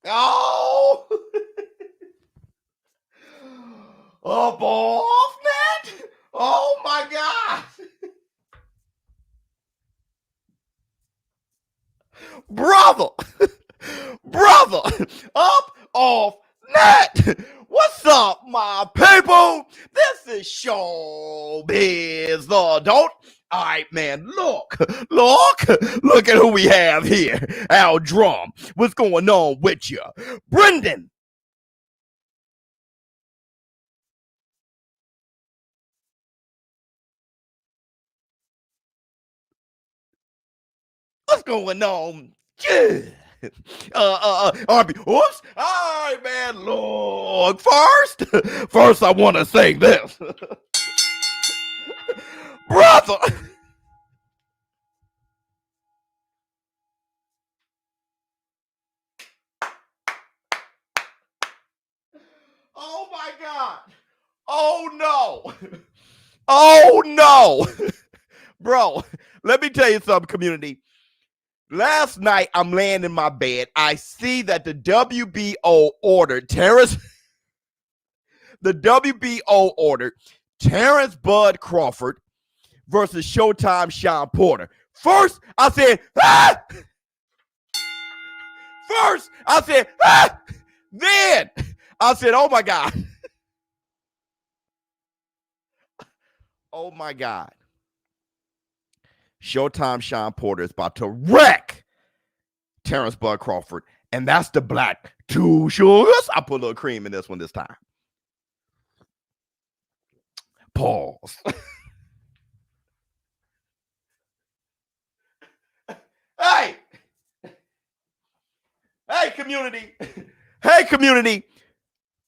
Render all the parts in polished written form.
Oh! Up off net? Oh my God! Brother! Brother! Up off net! What's up, my people? This is ShowBizz, the adult. All right, man, look at who we have here. Our drum. What's going on with you? Brendan. What's going on? RB. Oops. All right, man, look. First I want to say this. Brother. Oh my God. Oh no. Oh no. Bro, let me tell you something, community. Last night, I'm laying in my bed. I see that the WBO ordered Terrence Bud Crawford versus Showtime Sean Porter. First, I said, ah! First, I said, ah! Then, I said, oh my God. Oh my God. Showtime Sean Porter is about to wreck Terrence Bud Crawford, and that's the black two sugars. I put a little cream in this one this time. Pause. Hey, community. Hey, community.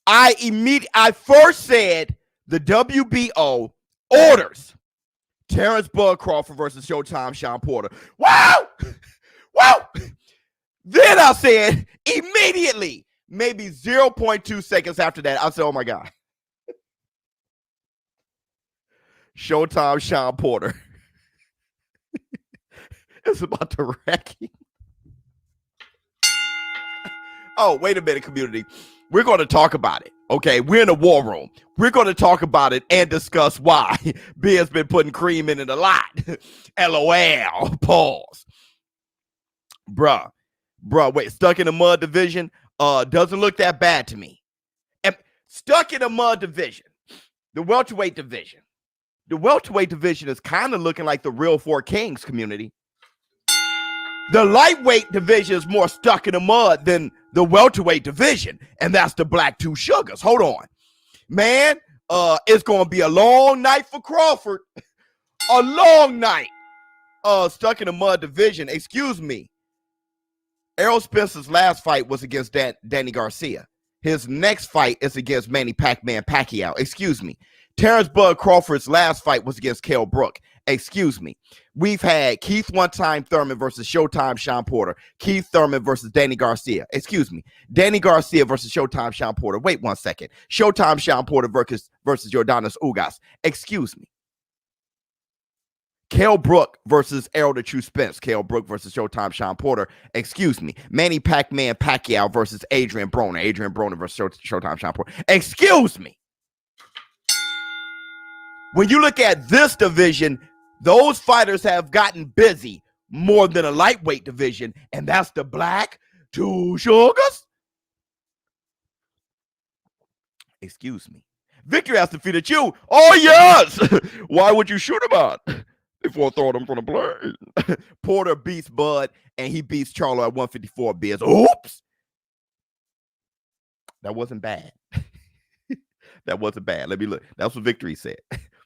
I first said the WBO orders Terrence Bud Crawford versus Showtime Sean Porter. Wow! Wow! Then I said immediately, maybe 0.2 seconds after that, I said, oh my God. Showtime Sean Porter is about to wreck him. Oh, wait a minute, community. We're going to talk about it. Okay, we're in a war room. We're going to talk about it and discuss why B has been putting cream in it a lot. LOL. Pause. Bruh, wait, stuck in the mud division doesn't look that bad to me. And stuck in the mud division, the welterweight division. The welterweight division is kind of looking like the real Four Kings, community. The lightweight division is more stuck in the mud than the welterweight division, and that's the black two sugars. Hold on. Man, it's going to be a long night for Crawford. A long night. Stuck in the mud division. Excuse me. Errol Spencer's last fight was against Danny Garcia. His next fight is against Manny Pac-Man Pacquiao. Excuse me. Terrence Bud Crawford's last fight was against Kell Brook. Excuse me. We've had Keith One-Time Thurman versus Showtime Sean Porter. Keith Thurman versus Danny Garcia. Excuse me. Danny Garcia versus Showtime Sean Porter. Wait 1 second. Showtime Sean Porter versus Yordanis Ugas. Excuse me. Kell Brook versus Errol the True Spence. Kell Brook versus Showtime Sean Porter. Excuse me. Manny Pac-Man Pacquiao versus Adrian Broner. Adrian Broner versus Showtime Sean Porter. Excuse me. When you look at this division, those fighters have gotten busy more than a lightweight division, and that's the black two sugars. Excuse me. Victor has defeated you. Oh, yes. Why would you shoot him out before throwing him from the blade? Porter beats Bud, and he beats Charlo at 154 Biz. Oops. That wasn't bad. That wasn't bad. Let me look. That's what Victory said.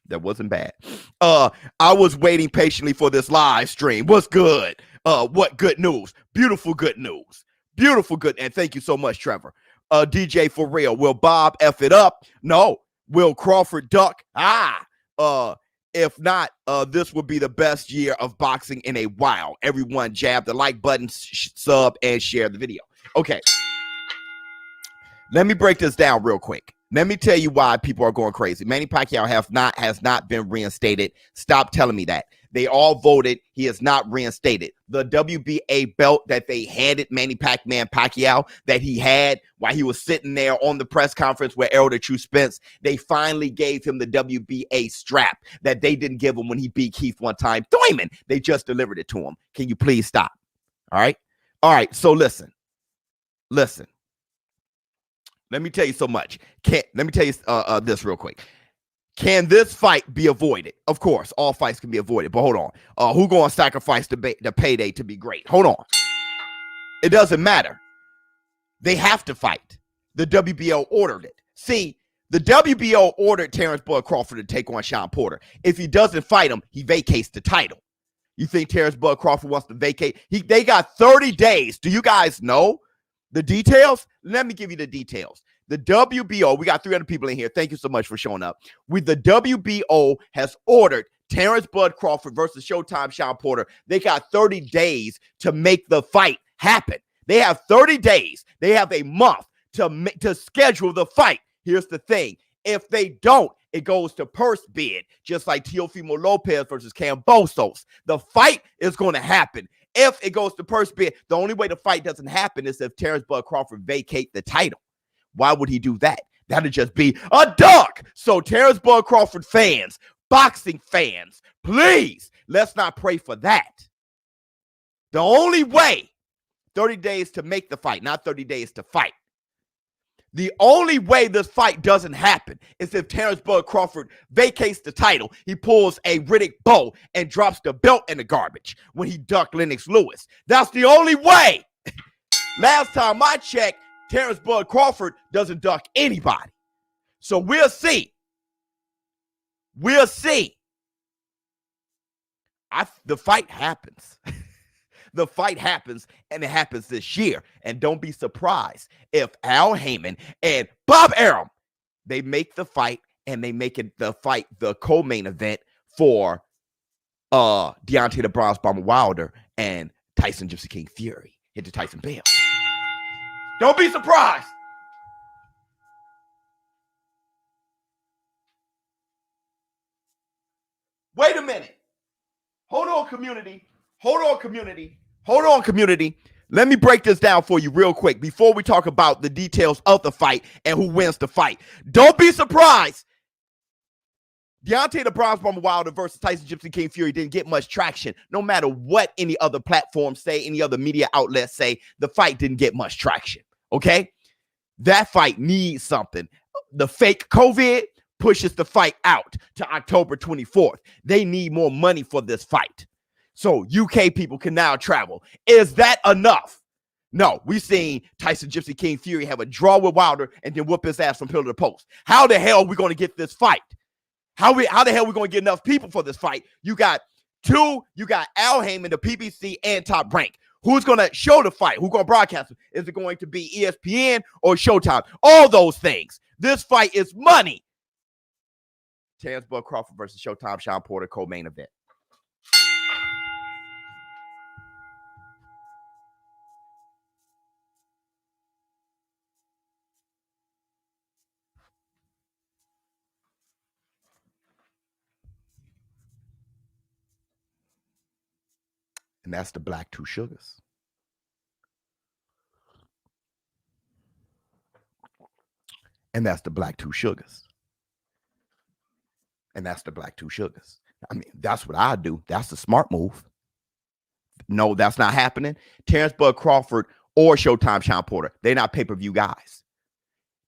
That wasn't bad. I was waiting patiently for this live stream. What's good? What good news? Beautiful good news. Beautiful good. And thank you so much, Trevor. DJ for real. Will Bob F it up? No. Will Crawford duck? If not, this would be the best year of boxing in a while. Everyone jab the like button, sub, and share the video. Okay. Let me break this down real quick. Let me tell you why people are going crazy. Manny Pacquiao has not been reinstated. Stop telling me that. They all voted he is not reinstated. The WBA belt that they handed Manny Pacquiao that he had while he was sitting there on the press conference with Errol the True Spence, they finally gave him the WBA strap that they didn't give him when he beat Keith one time. Thurman, they just delivered it to him. Can you please stop? All right. All right. So listen. Let me tell you so much. Let me tell you this real quick. Can this fight be avoided? Of course, all fights can be avoided. But hold on. Who going to sacrifice the payday to be great? Hold on. It doesn't matter. They have to fight. The WBO ordered it. See, the WBO ordered Terrence Bud Crawford to take on Shawn Porter. If he doesn't fight him, he vacates the title. You think Terrence Bud Crawford wants to vacate? They got 30 days. Do you guys know the details? Let me give you the details. The WBO, we got 300 people in here. Thank you so much for showing up. The WBO has ordered Terrence Bud Crawford versus Showtime Shawn Porter. They got 30 days to make the fight happen. They have 30 days. They have a month to schedule the fight. Here's the thing. If they don't, it goes to purse bid, just like Teofimo Lopez versus Kambosos. The fight is going to happen. If it goes to purse bid, the only way the fight doesn't happen is if Terrence Bud Crawford vacate the title. Why would he do that? That'd just be a duck. So Terrence Bud Crawford fans, boxing fans, please, let's not pray for that. The only way, 30 days to make the fight, not 30 days to fight. The only way this fight doesn't happen is if Terrence Bud Crawford vacates the title, he pulls a Riddick Bowe and drops the belt in the garbage when he ducked Lennox Lewis. That's the only way. Last time I checked, Terrence Bud Crawford doesn't duck anybody. So we'll see. We'll see. The fight happens. The fight happens, and it happens this year. And don't be surprised if Al Heyman and Bob Arum, they make the fight, and they make it the fight the co-main event for Deontay the Bronze Bomber Wilder and Tyson Gypsy King Fury into Tyson Bale. Don't be surprised. Wait a minute. Hold on, community. Hold on, community. Hold on, community. Let me break this down for you real quick before we talk about the details of the fight and who wins the fight. Don't be surprised. Deontay the Bronze Bomber Wilder versus Tyson Gypsy King Fury didn't get much traction. No matter what any other platforms say, any other media outlets say, the fight didn't get much traction. Okay? That fight needs something. The fake COVID pushes the fight out to October 24th. They need more money for this fight. So UK people can now travel. Is that enough? No, we've seen Tyson Gypsy King Fury have a draw with Wilder and then whoop his ass from pillar to post. How the hell are we going to get this fight? How the hell are we going to get enough people for this fight? You got Al Heyman, the PBC, and Top Rank. Who's going to show the fight? Who's going to broadcast it? Is it going to be ESPN or Showtime? All those things. This fight is money. Terrence Bud Crawford versus Showtime Shawn Porter co-main event. And that's the Black Two Sugars. And that's the Black Two Sugars. And that's the Black Two Sugars. I mean, that's what I do. That's the smart move. No, that's not happening. Terrence Bud Crawford or Showtime Shawn Porter, they're not pay-per-view guys.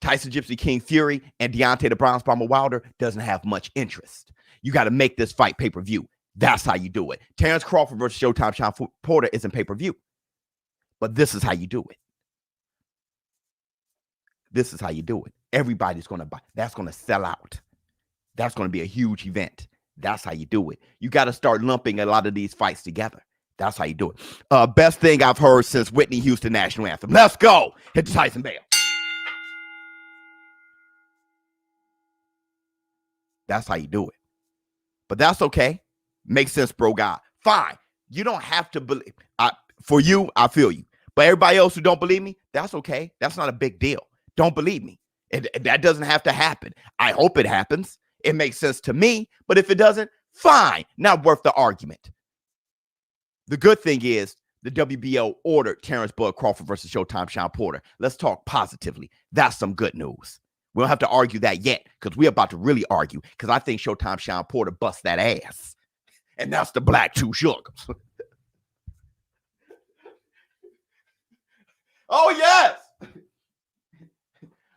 Tyson Gypsy King Fury and Deontay the Bronze Bomber Wilder doesn't have much interest. You got to make this fight pay-per-view. That's how you do it. Terrence Crawford versus Showtime Shawn Porter isn't pay-per-view. But this is how you do it. This is how you do it. Everybody's going to buy. That's going to sell out. That's going to be a huge event. That's how you do it. You got to start lumping a lot of these fights together. That's how you do it. Best thing I've heard since Whitney Houston National Anthem. Let's go. Hit the Tyson Bale. That's how you do it. But that's okay. Makes sense, bro, God. Fine. You don't have to believe. For you, I feel you. But everybody else who don't believe me, that's okay. That's not a big deal. Don't believe me. That doesn't have to happen. I hope it happens. It makes sense to me. But if it doesn't, Fine, not worth the argument. The good thing is the WBO ordered Terrence Bud Crawford versus Showtime Sean Porter. Let's talk positively. That's some good news. We don't have to argue that yet because we're about to really argue because I think Showtime Sean Porter busts that ass. And that's the black two sugars. Oh, yes.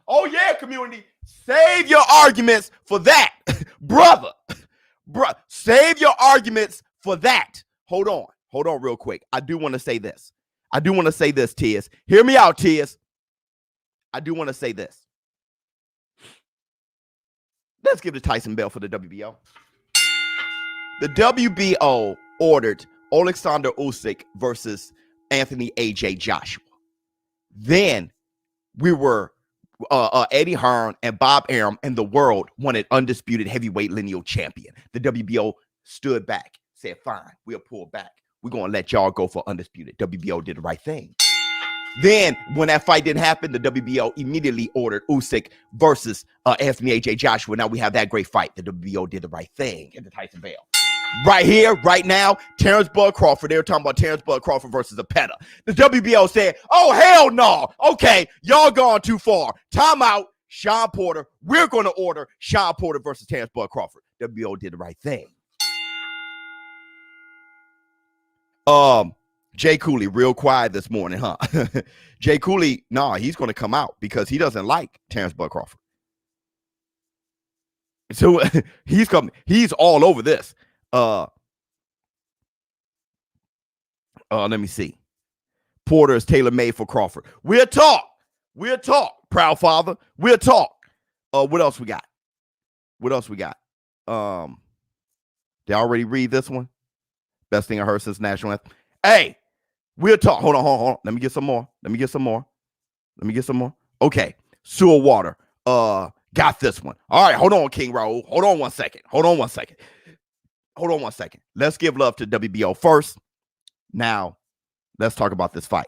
Oh, yeah, community. Save your arguments for that, brother. Save your arguments for that. Hold on real quick. I do want to say this. Tiz. Hear me out, Tiz. I do want to say this. Let's give it to Tyson Bell for the WBO. The WBO ordered Alexander Usyk versus Anthony A.J. Joshua. Then we were Eddie Hearn and Bob Arum and the world wanted undisputed heavyweight lineal champion. The WBO stood back, said, fine, we'll pull back. We're going to let y'all go for undisputed. WBO did the right thing. Then when that fight didn't happen, the WBO immediately ordered Usyk versus Anthony A.J. Joshua. Now we have that great fight. The WBO did the right thing at the Tyson Bell. Right here, right now, Terrence Bud Crawford. They were talking about Terrence Bud Crawford versus Apeta. The WBO said, oh, hell no. Okay, y'all gone too far. Timeout, Sean Porter. We're going to order Sean Porter versus Terrence Bud Crawford. WBO did the right thing. Jay Cooley, real quiet this morning, huh? Jay Cooley, he's going to come out because he doesn't like Terrence Bud Crawford. So he's coming. He's all over this. Let me see. Porter is tailor-made for Crawford. We'll talk, proud father. We'll talk. What else we got? Did I already read this one? Best thing I heard since national anthem. Hey, we'll talk. Hold on. Let me get some more. Okay. Sewer water. Got this one. All right. Hold on, King Raul. Hold on one second. Let's give love to WBO first. Now, let's talk about this fight.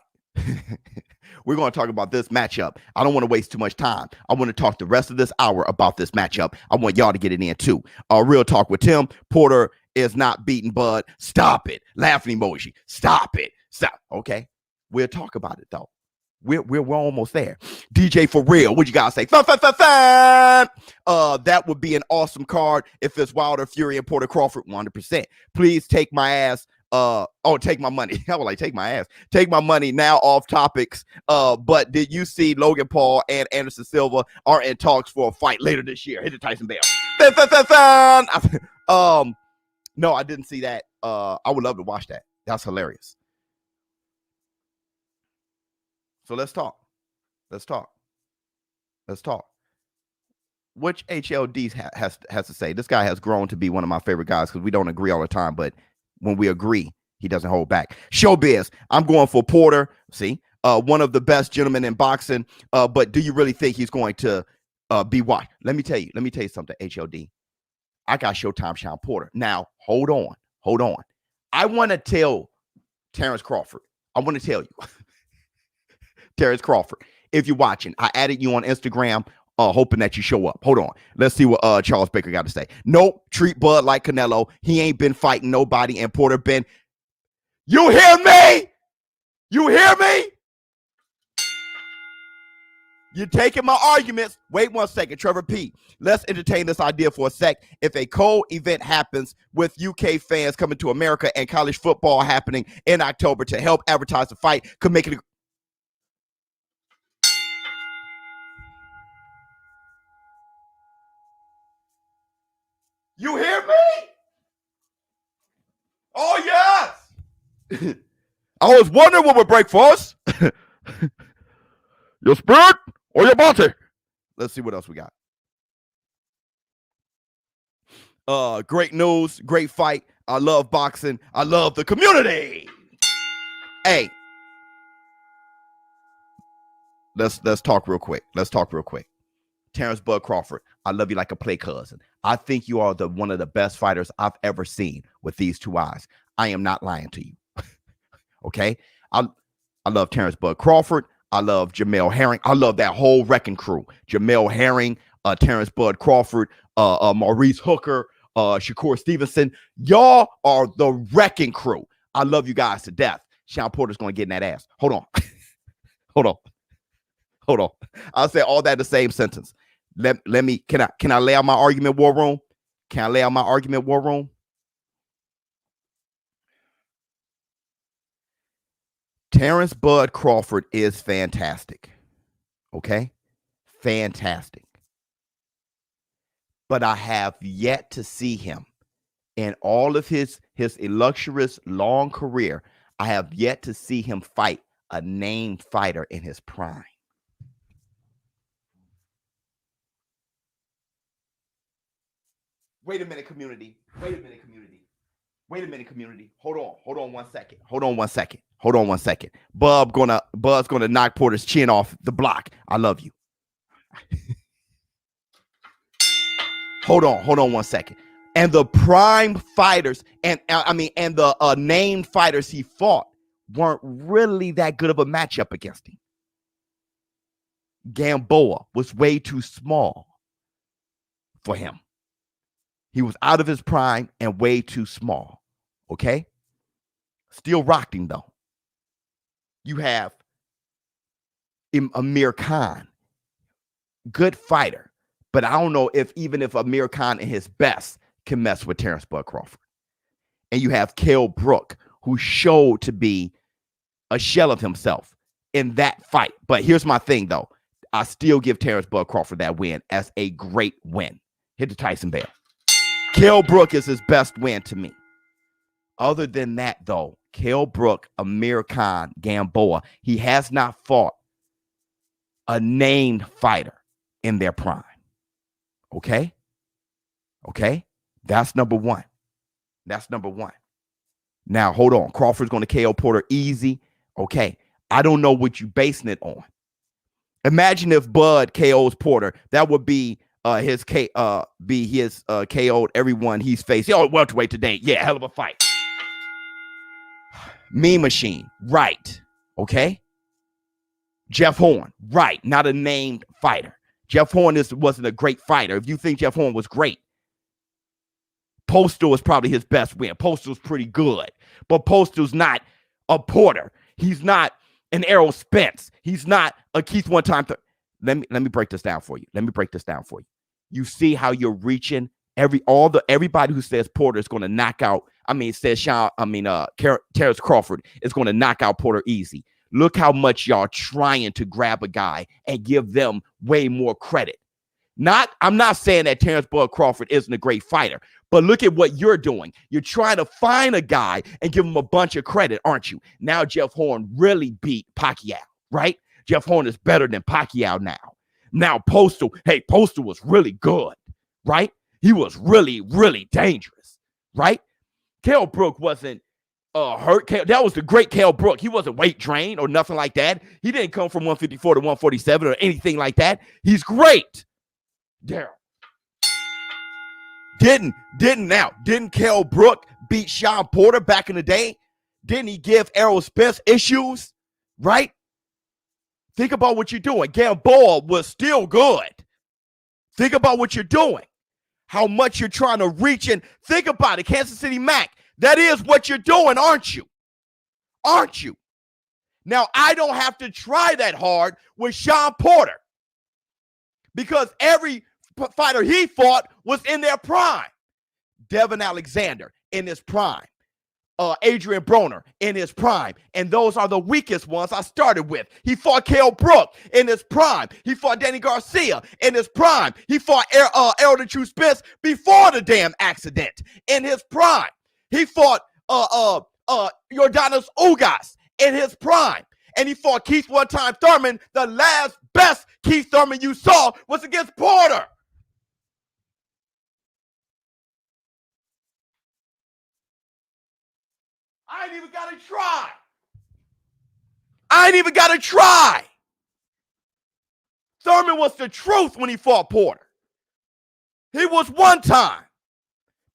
We're going to talk about this matchup. I don't want to waste too much time. I want to talk the rest of this hour about this matchup. I want y'all to get it in too. Real talk with Tim. Porter is not beating Bud. Stop it. Laughing emoji. Stop it. Stop. Okay. We'll talk about it though. We're almost there. DJ for real. What you gotta say? Fun. That would be an awesome card if it's Wilder, Fury, and Porter Crawford. 100%. Please take my ass. Take my money. I was like, take my ass. Take my money now off topics. But did you see Logan Paul and Anderson Silva are in talks for a fight later this year? Hit the Tyson Bell. No, I didn't see that. I would love to watch that. That's hilarious. So let's talk. Which HLD has to say? This guy has grown to be one of my favorite guys because we don't agree all the time, but when we agree, he doesn't hold back. ShowBizz, I'm going for Porter. See, one of the best gentlemen in boxing. But do you really think he's going to be watched? Let me tell you something, HLD. I got Showtime Sean Porter. Now, hold on. I want to tell Terrence Crawford. Terrence Crawford, if you're watching, I added you on Instagram, hoping that you show up. Hold on. Let's see what Charles Baker got to say. Nope, treat Bud like Canelo. He ain't been fighting nobody, and Porter been. You hear me? You're taking my arguments. Wait 1 second, Trevor P. Let's entertain this idea for a sec. If a co-event happens with UK fans coming to America and college football happening in October to help advertise the fight, could make it. You hear me? Oh, yes. I was wondering what would break for us. Your spirit or your body? Let's see what else we got. Great news, great fight. I love boxing. I love the community. Hey. Let's talk real quick. Terrence Bud Crawford, I love you like a play cousin. I think you are one of the best fighters I've ever seen with these two eyes. I am not lying to you. Okay? I love Terrence Bud Crawford. I love Jamel Herring. I love that whole wrecking crew. Jamel Herring, Terrence Bud Crawford, Maurice Hooker, Shakur Stevenson. Y'all are the wrecking crew. I love you guys to death. Sean Porter's going to get in that ass. Hold on. Hold on. I'll say all that in the same sentence. Let me, can I lay out my argument, War Room? Can I lay out my argument, War Room? Terrence Bud Crawford is fantastic. Okay? Fantastic. But I have yet to see him in all of his illustrious long career. I have yet to see him fight a named fighter in his prime. Wait a minute, community. Wait a minute, community. Wait a minute, community. Hold on 1 second. Hold on 1 second. Buzz gonna knock Porter's chin off the block. I love you. Hold on 1 second. And the prime fighters and the named fighters he fought weren't really that good of a matchup against him. Gamboa was way too small for him. He was out of his prime and way too small. Okay? Still rocked him, though. You have Amir Khan. Good fighter. But I don't know if Amir Khan in his best can mess with Terrence Bud Crawford. And you have Kell Brook, who showed to be a shell of himself in that fight. But here's my thing, though. I still give Terrence Bud Crawford that win as a great win. Hit the Tyson bell. Kell Brook is his best win to me. Other than that, though, Kell Brook, Amir Khan, Gamboa, he has not fought a named fighter in their prime. Okay? That's number one. Now, hold on. Crawford's going to KO Porter easy. Okay. I don't know what you're basing it on. Imagine if Bud KOs Porter. That would be his KO'd everyone he's faced. Welterweight today. Yeah, hell of a fight. Mean Machine. Right. Okay. Jeff Horn. Right. Not a named fighter. Jeff Horn wasn't a great fighter. If you think Jeff Horn was great, Postal was probably his best win. Postal's pretty good, but Postal's not a Porter. He's not an Errol Spence. He's not a Keith one time. Let me break this down for you. You see how you're reaching everybody who says Porter is going to knock out. Terrence Crawford is going to knock out Porter easy. Look how much y'all trying to grab a guy and give them way more credit. I'm not saying that Terrence Bud Crawford isn't a great fighter, but look at what you're doing. You're trying to find a guy and give him a bunch of credit, aren't you? Now Jeff Horn really beat Pacquiao, right? Jeff Horn is better than Pacquiao now. Now Postal was really good, right? He was really, really dangerous, right? Kell Brook wasn't hurt. That was the great Kell Brook. He wasn't weight drained or nothing like that. He didn't come from 154 to 147 or anything like that. He's great. Daryl. Didn't Kell Brook beat Sean Porter back in the day? Didn't he give Errol Spence issues? Right? Think about what you're doing. Gamboa was still good. Think about what you're doing. How much you're trying to reach and think about it. Kansas City Mac. That is what you're doing, aren't you? Aren't you? Now, I don't have to try that hard with Sean Porter because every fighter he fought was in their prime. Devin Alexander in his prime. Adrian Broner in his prime. And those are the weakest ones I started with. He fought Kell Brook in his prime. He fought Danny Garcia in his prime. He fought Errol the True Spence before the damn accident in his prime. He fought Yordanos Ugas in his prime. And he fought Keith one-time Thurman. The last best Keith Thurman you saw was against Porter. I ain't even got to try. Thurman was the truth when he fought Porter. He was one time.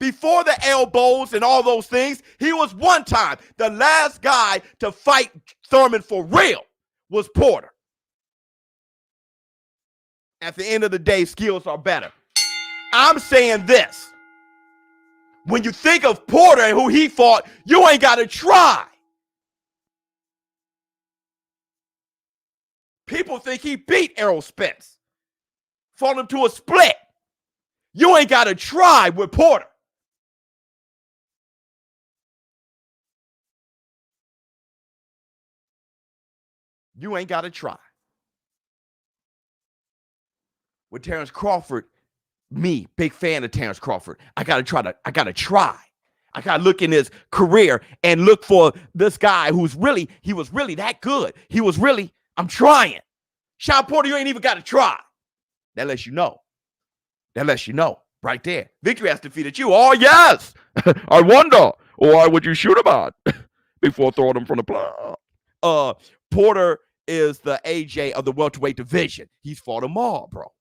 Before the elbows and all those things, he was one time. The last guy to fight Thurman for real was Porter. At the end of the day, skills are better. I'm saying this. When you think of Porter and who he fought, you ain't got to try. People think he beat Errol Spence. Fought him to a split. You ain't got to try with Porter. You ain't got to try. With Terrence Crawford, me, big fan of Terrence Crawford. I got to try. I got to look in his career and look for this guy he was really that good. I'm trying. Sean Porter, you ain't even got to try. That lets you know. Right there. Victory has defeated you. Oh, yes. I wonder, why would you shoot him on before throwing him from the plot? Porter is the AJ of the welterweight division. He's fought them all, bro.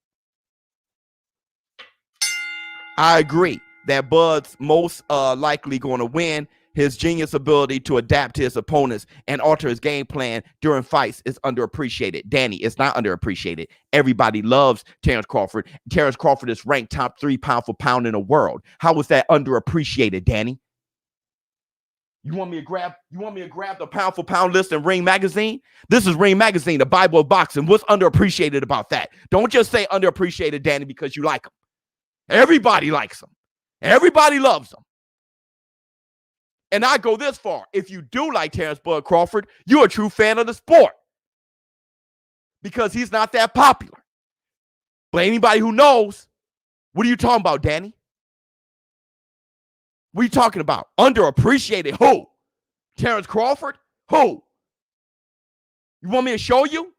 I agree that Bud's most likely going to win. His genius ability to adapt to his opponents and alter his game plan during fights is underappreciated. Danny, it's not underappreciated. Everybody loves Terrence Crawford. Terrence Crawford is ranked top 3 pound for pound in the world. How was that underappreciated, Danny? You want me to grab the pound for pound list in Ring Magazine? This is Ring Magazine, the Bible of boxing. What's underappreciated about that? Don't just say underappreciated, Danny, because you like him. Everybody likes him. Everybody loves him. And I go this far. If you do like Terrence Bud Crawford, you're a true fan of the sport. Because he's not that popular. But anybody who knows, what are you talking about, Danny? What are you talking about? Underappreciated who? Terrence Crawford? Who? You want me to show you?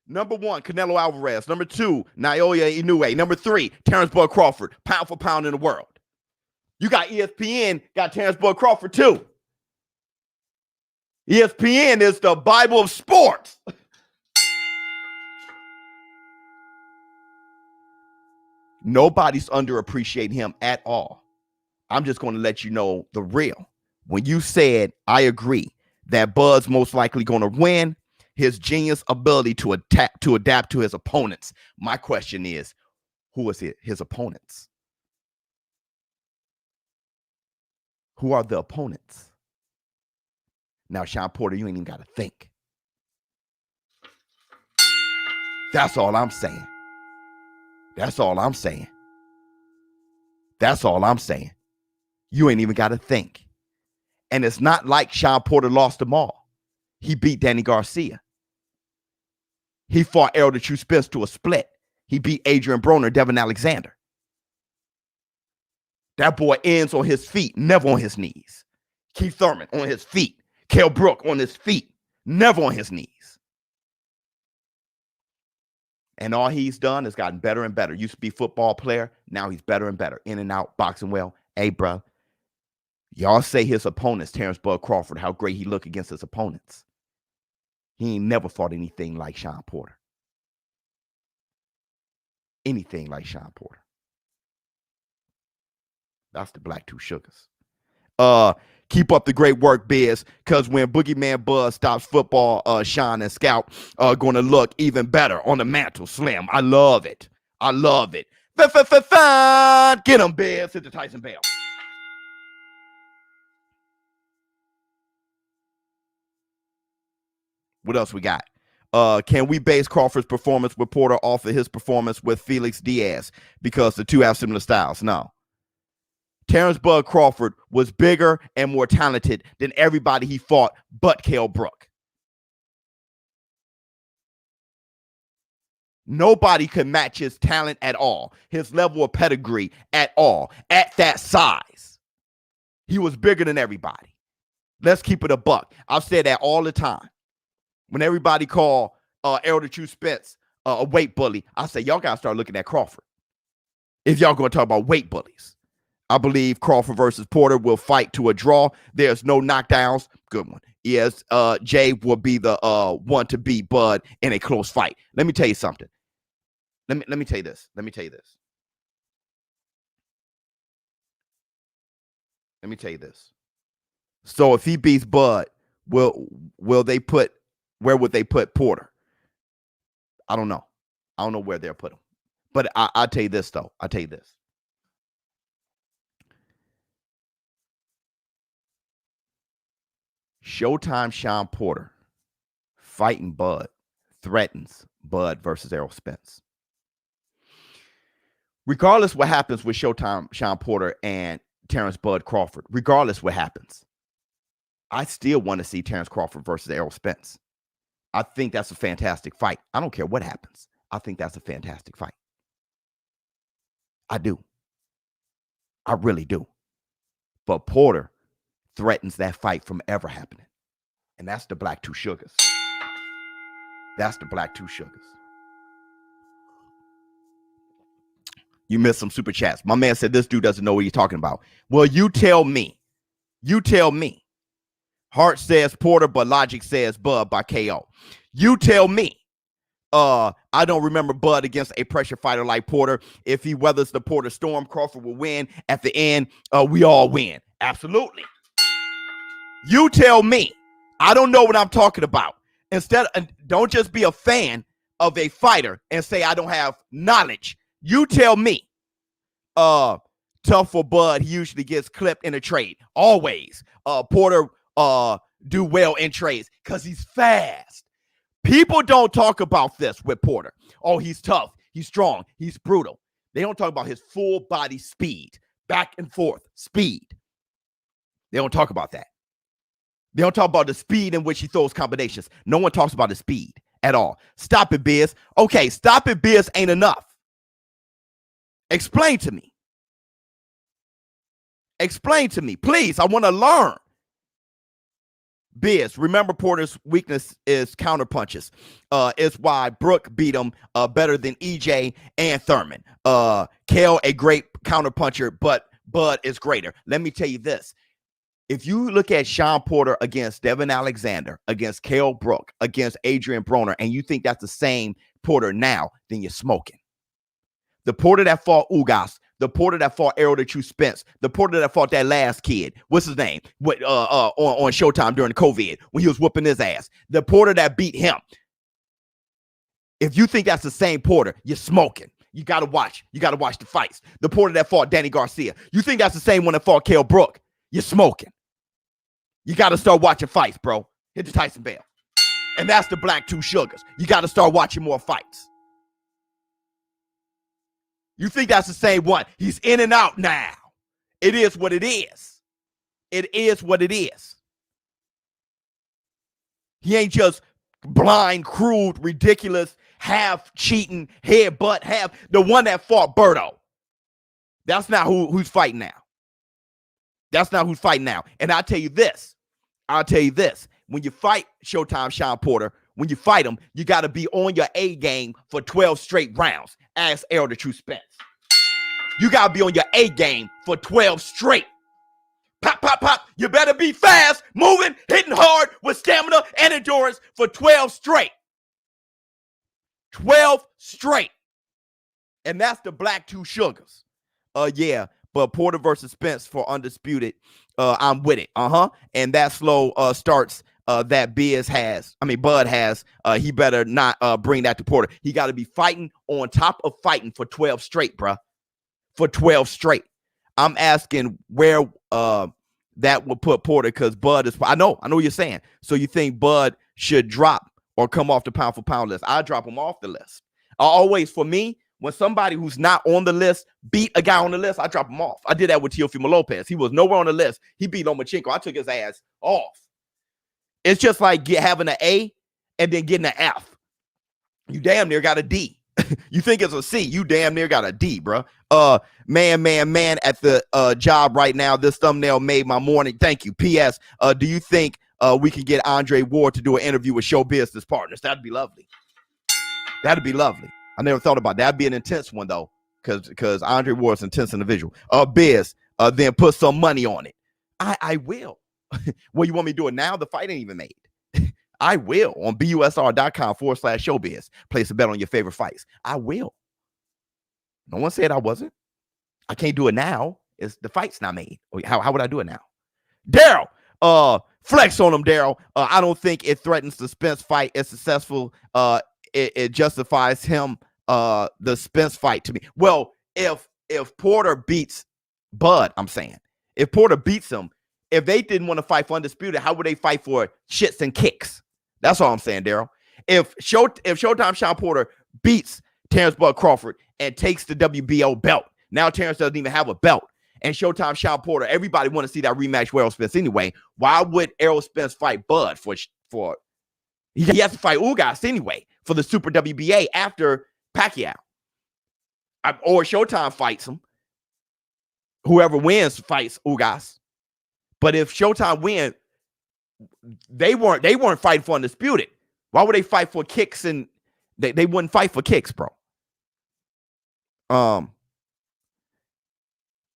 Number 1, Canelo Alvarez. Number 2, Naoya Inoue. Number 3, Terrence Bud Crawford. Pound for pound in the world. You got ESPN, got Terrence Bud Crawford too. ESPN is the Bible of sports. Nobody's underappreciating him at all. I'm just going to let you know the real. When you said, I agree, that Bud's most likely going to win, his genius ability to adapt to his opponents. My question is, who is his opponents? Who are the opponents? Now, Sean Porter, you ain't even got to think. That's all I'm saying. You ain't even got to think. And it's not like Sean Porter lost them all. He beat Danny Garcia. He fought Errol the True Spence to a split. He beat Adrian Broner, Devin Alexander. That boy ends on his feet, never on his knees. Keith Thurman on his feet. Kell Brook on his feet, never on his knees. And all he's done is gotten better and better. Used to be a football player. Now he's better and better. In and out, boxing well. Hey, bro. Y'all say his opponents, Terrence Bud Crawford, how great he look against his opponents. He ain't never fought anything like Sean Porter. Anything like Sean Porter. That's the Black Two Sugars. Keep up the great work, Biz, because when Boogeyman Buzz stops football, Sean and Scout are going to look even better on the mantle. Slim. I love it. Get him, Biz. Hit the Tyson Bell. What else we got? Can we base Crawford's performance with Porter off of his performance with Felix Diaz? Because the two have similar styles. No. Terrence Bud Crawford was bigger and more talented than everybody he fought but Kell Brook. Nobody could match his talent at all, his level of pedigree at all, at that size. He was bigger than everybody. Let's keep it a buck. I've said that all the time. When everybody call Errol the True Spence a weight bully, I say, y'all got to start looking at Crawford. If y'all going to talk about weight bullies. I believe Crawford versus Porter will fight to a draw. There's no knockdowns. Good one. Yes, Jay will be the one to beat Bud in a close fight. Let me tell you something. Let me tell you this. Let me tell you this. So if he beats Bud, will they put Where would they put Porter? I don't know. I don't know where they'll put him. But I'll tell you this, though. I'll tell you this. Showtime Sean Porter fighting Bud threatens Bud versus Errol Spence. Regardless what happens with Showtime Sean Porter and Terrence Bud Crawford, regardless what happens, I still want to see Terrence Crawford versus Errol Spence. I think that's a fantastic fight. I don't care what happens. I think that's a fantastic fight. I do. I really do. But Porter threatens that fight from ever happening. And that's the Black Two Sugars. That's the Black Two Sugars. You missed some super chats. My man said this dude doesn't know what he's talking about. Well, you tell me. You tell me. Heart says Porter, but Logic says Bud by KO. You tell me. I don't remember Bud against a pressure fighter like Porter. If he weathers the Porter storm, Crawford will win. At the end, we all win. Absolutely. You tell me. I don't know what I'm talking about. Instead, don't just be a fan of a fighter and say I don't have knowledge. You tell me. Tough for Bud. He usually gets clipped in a trade. Always. Porter do well in trades because he's fast. People don't talk about this with Porter. Oh, he's tough. He's strong. He's brutal. They don't talk about his full body speed, back and forth speed. They don't talk about that. They don't talk about the speed in which he throws combinations. No one talks about his speed at all. Stop it, Biz. Okay, stop it, Biz ain't enough. Explain to me. Explain to me, please. I want to learn. Biz, remember Porter's weakness is counter punches. It's why Brooke beat him better than EJ and Thurman. Kale, a great counter puncher, but Bud is greater. Let me tell you this. If you look at Sean Porter against Devin Alexander, against Kale Brooke, against Adrian Broner, and you think that's the same Porter now, then you're smoking. The Porter that fought Ugas, the Porter that fought Errol the True Spence, the Porter that fought that last kid, what's his name? On Showtime during COVID when he was whooping his ass. The Porter that beat him. If you think that's the same Porter, you're smoking. You gotta watch. You gotta watch the fights. The Porter that fought Danny Garcia. You think that's the same one that fought Kale Brooke? You're smoking. You gotta start watching fights, bro. Hit the Tyson bell. And that's the Black Two Sugars. You gotta start watching more fights. You think that's the same one. He's in and out now. It is what it is. It is what it is. He ain't just blind, crude, ridiculous, half cheating, headbutt, half the one that fought Berto. That's not who's fighting now. That's not who's fighting now. And I'll tell you this. When you fight Showtime Sean Porter, when you fight him, you got to be on your A game for 12 straight rounds. Ask Errol the True Spence. You got to be on your A game for 12 straight. Pop, pop, pop. You better be fast, moving, hitting hard with stamina and endurance for 12 straight. 12 straight. And that's the Black Two Sugars. Yeah, but Porter versus Spence for undisputed. I'm with it. And that slow starts that Bud has. He better not bring that to Porter. He got to be fighting on top of fighting for 12 straight, bruh. For 12 straight. I'm asking where that will put Porter because Bud is. I know what you're saying. So you think Bud should drop or come off the pound for pound list? I drop him off the list. Always, for me, when somebody who's not on the list beat a guy on the list, I drop him off. I did that with Teofimo Lopez. He was nowhere on the list. He beat Lomachenko. I took his ass off. It's just like having an A and then getting an F. You damn near got a D. You think it's a C. You damn near got a D, bro. Man at the job right now. This thumbnail made my morning. Thank you. P.S. Do you think we can get Andre Ward to do an interview with ShowBizz as partners? That'd be lovely. That'd be lovely. I never thought about that. That'd be an intense one, though, because Andre Ward's an intense individual. Biz, then put some money on it. I will. Well, you want me to do it now? The fight ain't even made. I will on busr.com/showbiz. Place a bet on your favorite fights. I will. No one said I wasn't. I can't do it now. The fight's not made. How would I do it now? Daryl, Flex on him, Daryl. I don't think it threatens the Spence fight. It's successful. It justifies him. The Spence fight to me. Well, if Porter beats Bud, I'm saying if Porter beats him, if they didn't want to fight for undisputed, how would they fight for shits and kicks? That's all I'm saying, Daryl. If Showtime Sean Porter beats Terrence Bud Crawford and takes the WBO belt, now Terrence doesn't even have a belt. And Showtime Sean Porter, everybody want to see that rematch with Errol Spence anyway. Why would Errol Spence fight Bud for he has to fight Ugas anyway for the Super WBA after Pacquiao? Or Showtime fights him. Whoever wins fights Ugas. But if Showtime wins, they weren't fighting for undisputed. Why would they fight for kicks? And they wouldn't fight for kicks, bro. All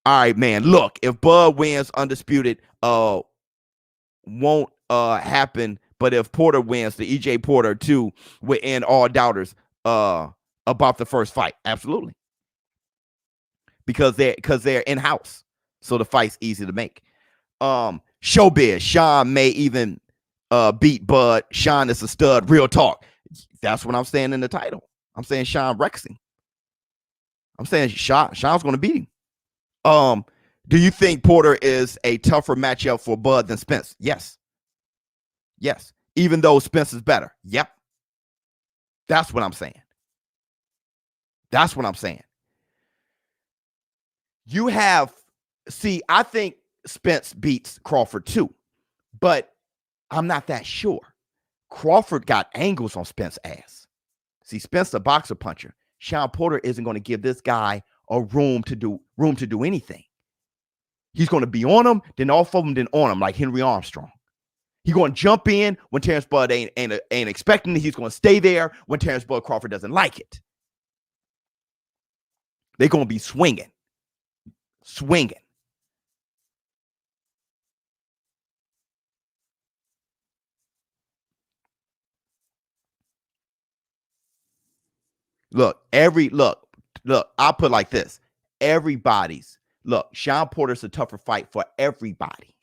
right, man. Look, if Bud wins undisputed, won't happen. But if Porter wins, the EJ Porter too will end all doubters about the first fight. Absolutely. Because they're in-house. So the fight's easy to make. ShowBizz, Sean may even beat Bud. Sean is a stud. Real talk. That's what I'm saying in the title. I'm saying Sean wrecks him. I'm saying Sean's going to beat him. Do you think Porter is a tougher matchup for Bud than Spence? Yes. Yes. Even though Spence is better. Yep. That's what I'm saying. That's what I'm saying. I think Spence beats Crawford too, but I'm not that sure. Crawford got angles on Spence's ass. See, Spence a boxer puncher. Sean Porter isn't going to give this guy a room to do anything. He's going to be on him, then off of him, then on him, like Henry Armstrong. He's going to jump in when Terrence Bud ain't expecting it. He's going to stay there when Terrence Bud Crawford doesn't like it. They're going to be swinging. Look, I'll put it like this. Sean Porter's a tougher fight for everybody.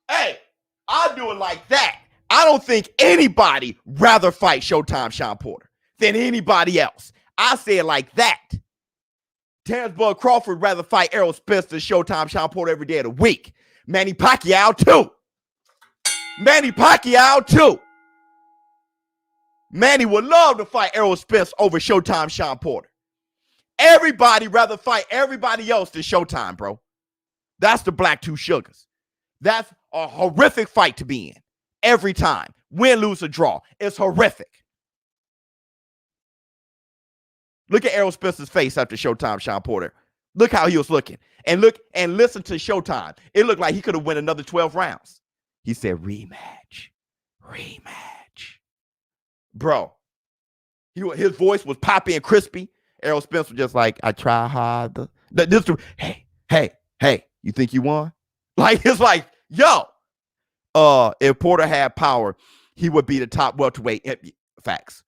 Hey, I'll do it like that. I don't think anybody rather fight Showtime Sean Porter than anybody else. I say it like that. Terrence Bud Crawford rather fight Errol Spence than Showtime Sean Porter every day of the week. Manny Pacquiao too. Manny would love to fight Errol Spence over Showtime Sean Porter. Everybody rather fight everybody else than Showtime, bro. That's the Black Two Sugars. That's a horrific fight to be in. Every time. Win, lose, or draw. It's horrific. Look at Errol Spence's face after Showtime Sean Porter. Look how he was looking. And look and listen to Showtime. It looked like he could have won another 12 rounds. He said, rematch. Bro, his voice was poppy and crispy. Errol Spence was just like, I try hard. Hey, you think you won? Like, it's like, yo. If Porter had power, he would be the top welterweight. Facts.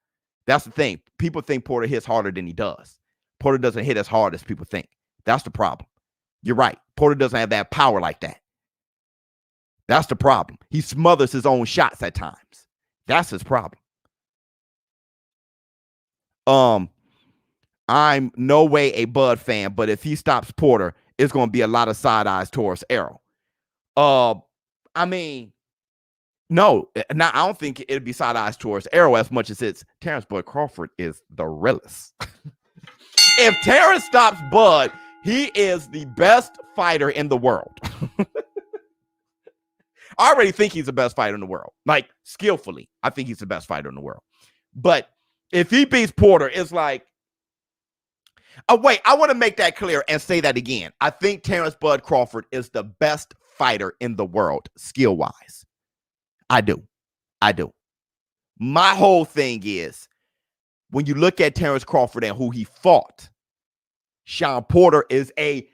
That's the thing. People think Porter hits harder than he does. Porter doesn't hit as hard as people think. That's the problem. You're right. Porter doesn't have that power like that. That's the problem. He smothers his own shots at times. That's his problem. I'm no way a Bud fan, but if he stops Porter, it's going to be a lot of side eyes towards Errol. I mean, no, I don't think it'd be side eyes towards Errol as much as it's Terrence Bud Crawford is the realest. If Terrence stops Bud, he is the best fighter in the world. I already think he's the best fighter in the world. Like, skillfully, I think he's the best fighter in the world. But if he beats Porter, it's like, oh, wait, I want to make that clear and say that again. I think Terrence Bud Crawford is the best fighter in the world, skill-wise. I do. My whole thing is, when you look at Terrence Crawford and who he fought, Sean Porter is a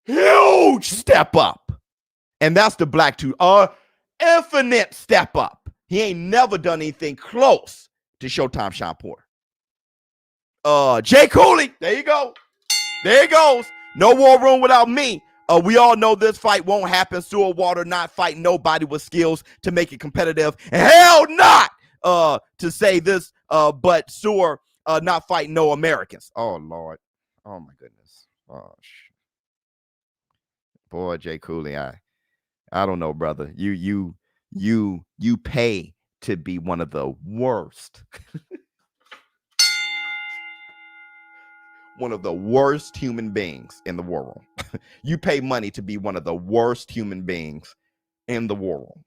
huge step up. And that's the Black Two. Infinite step up. He ain't never done anything close to Showtime Sean Porter. Jay Cooley. There you go. There it goes. No war room without me. We all know this fight won't happen. Sewer not fighting nobody with skills to make it competitive. Hell not to say this, but Sewer not fighting no Americans. Oh, Lord. Oh, my goodness. Oh, boy, Jay Cooley, I don't know, brother. You pay to be one of the worst. One of the worst human beings in the world. You pay money to be one of the worst human beings in the world.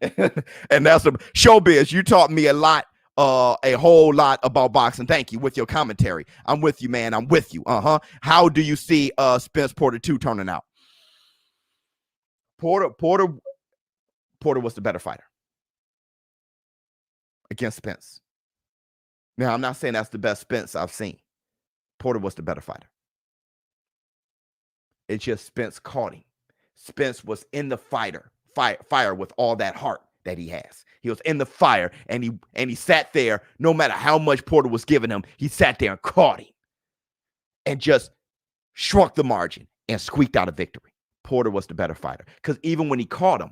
And that's ShowBizz. You taught me a lot, a whole lot about boxing. Thank you with your commentary. I'm with you, man. I'm with you. How do you see Spence Porter 2 turning out? Porter was the better fighter against Spence. Now, I'm not saying that's the best Spence I've seen. Porter was the better fighter. It's just Spence caught him. Spence was in the fire with all that heart that he has. He was in the fire, and he sat there. No matter how much Porter was giving him, he sat there and caught him and just shrunk the margin and squeaked out a victory. Porter was the better fighter, because even when he caught him,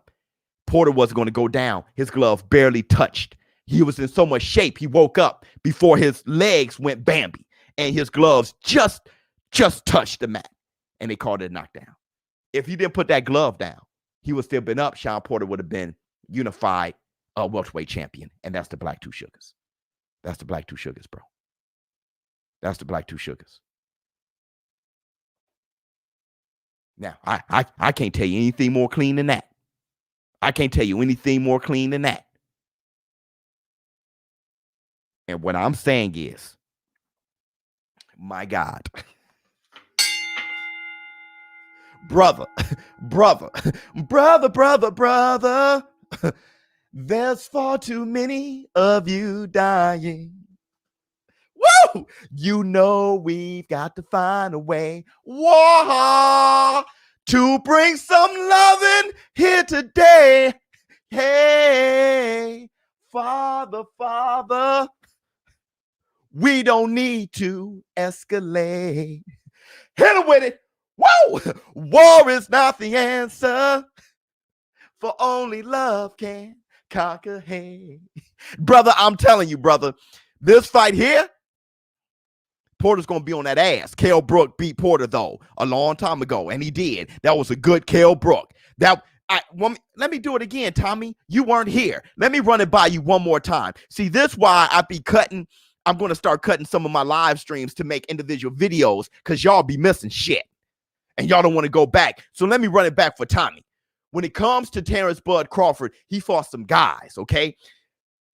Porter wasn't going to go down. His glove barely touched. He was in so much shape, he woke up before his legs went Bambi. And his gloves just touched the mat, and they called it a knockdown. If he didn't put that glove down, he would still been up. Sean Porter would have been unified welterweight champion, and that's the Black Two Sugars. That's the Black Two Sugars, bro. That's the Black Two Sugars. Now, I can't tell you anything more clean than that. I can't tell you anything more clean than that. And what I'm saying is, my God. Brother. There's far too many of you dying. Woo! You know we've got to find a way. Whoa! To bring some loving here today. Hey, Father. We don't need to escalate. Hit him with it. Whoa! War is not the answer, for only love can conquer hate. Brother, I'm telling you, brother, this fight here, Porter's going to be on that ass. Kell Brook beat Porter, though, a long time ago, and he did. That was a good Kell Brook. Let me do it again, Tommy. You weren't here. Let me run it by you one more time. See, this why I be cutting. I'm going to start cutting some of my live streams to make individual videos, because y'all be missing shit and y'all don't want to go back. So let me run it back for Tommy. When it comes to Terrence Bud Crawford, he fought some guys, okay?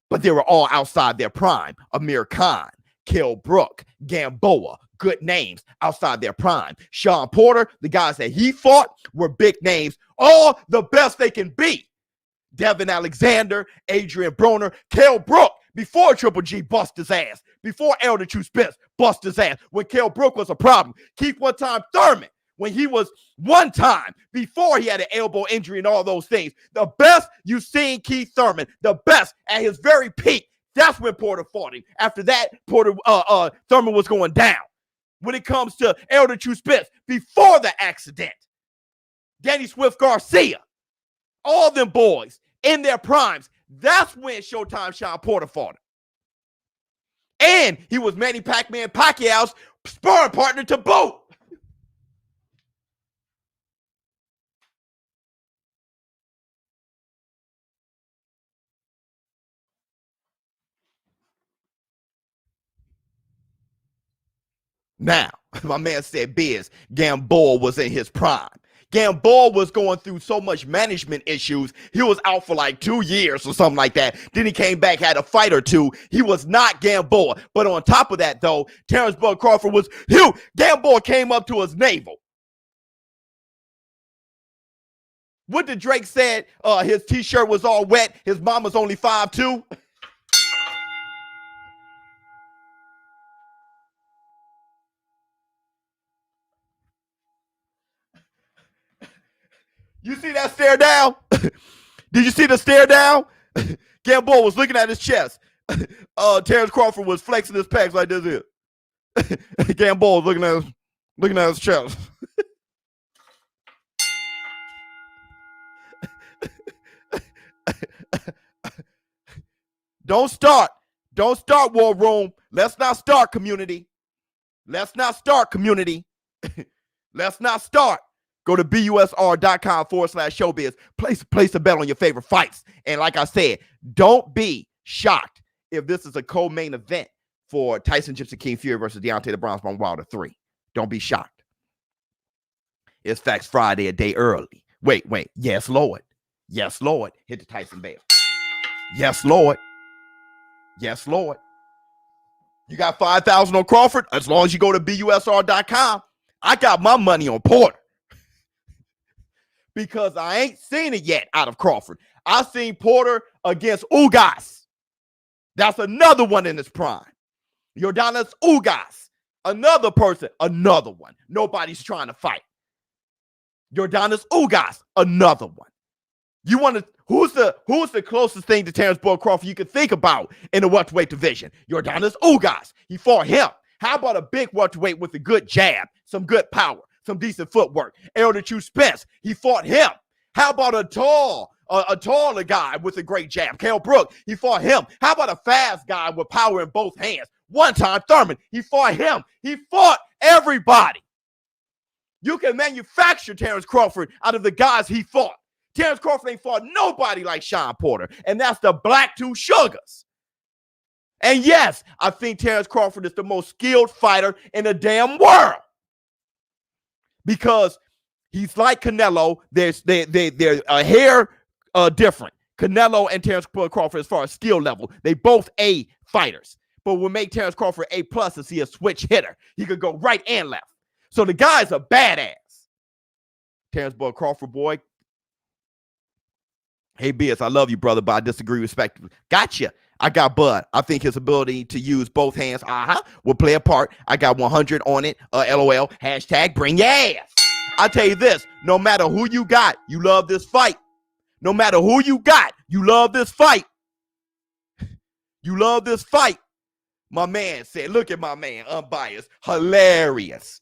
But they were all outside their prime. Amir Khan, Kell Brook, Gamboa, good names outside their prime. Sean Porter, the guys that he fought were big names, all the best they can be. Devin Alexander, Adrian Broner, Kell Brook, before Triple G bust his ass, before Elder True Spence bust his ass, when Kell Brook was a problem. Keith one time Thurman, when he was one time, before he had an elbow injury and all those things. The best you've seen Keith Thurman, the best at his very peak, that's when Porter fought him. After that, Thurman was going down. When it comes to Elder True Spence, before the accident, Danny Swift Garcia, all them boys in their primes, that's when Showtime Sean Porter fought him. And he was Manny Pac-Man Pacquiao's sparring partner to boot. Now, my man said Biz, Gamboa was in his prime. Gamboa was going through so much management issues. He was out for like 2 years or something like that. Then he came back, had a fight or two. He was not Gamboa. But on top of that, though, Terrence Bud Crawford was huge. Gamboa came up to his navel. What did Drake said? His t-shirt was all wet. His mama's only 5'2". You see that stare down? Did you see the stare down? Gamboa was looking at his chest. Terrence Crawford was flexing his pecs like this here. Gamboa looking at his chest. Don't start, War Room. Let's not start, community. Let's not start. Go to busr.com/showbiz. Place a bet on your favorite fights. And like I said, don't be shocked if this is a co-main event for Tyson Gypsy King Fury versus Deontay the Bronze Bomb Wilder 3. Don't be shocked. It's Facts Friday a day early. Wait. Yes, Lord. Hit the Tyson bell. Yes, Lord. You got 5,000 on Crawford? As long as you go to busr.com, I got my money on Porter. Because I ain't seen it yet out of Crawford. I seen Porter against Ugas. That's another one in his prime. Yordanis Ugas. Another one. Nobody's trying to fight. Yordanis Ugas. Another one. You want to, who's the closest thing to Terrence Bud Crawford you can think about in the welterweight division? Yordanis Ugas. He fought him. How about a big welterweight with a good jab, some good power, some decent footwork? Elder Chu Spence, he fought him. How about a taller guy with a great jab? Kell Brook, he fought him. How about a fast guy with power in both hands? One time Thurman, he fought him. He fought everybody. You can manufacture Terrence Crawford out of the guys he fought. Terrence Crawford ain't fought nobody like Sean Porter, and that's the Black Two Sugars. And yes, I think Terrence Crawford is the most skilled fighter in the damn world. Because he's like Canelo. They're a hair different. Canelo and Terrence Crawford, as far as skill level, they both A fighters. But what make Terrence Crawford A+ is he a switch hitter. He could go right and left. So the guy's a badass. Terrence Bud Crawford, boy. Hey, Biz, I love you, brother, but I disagree respectively. Gotcha. I got Bud. I think his ability to use both hands will play a part. I got 100 on it. LOL. Hashtag bring your ass. I tell you this, no matter who you got, you love this fight. No matter who you got, you love this fight. You love this fight. My man said, look at my man, unbiased. Hilarious.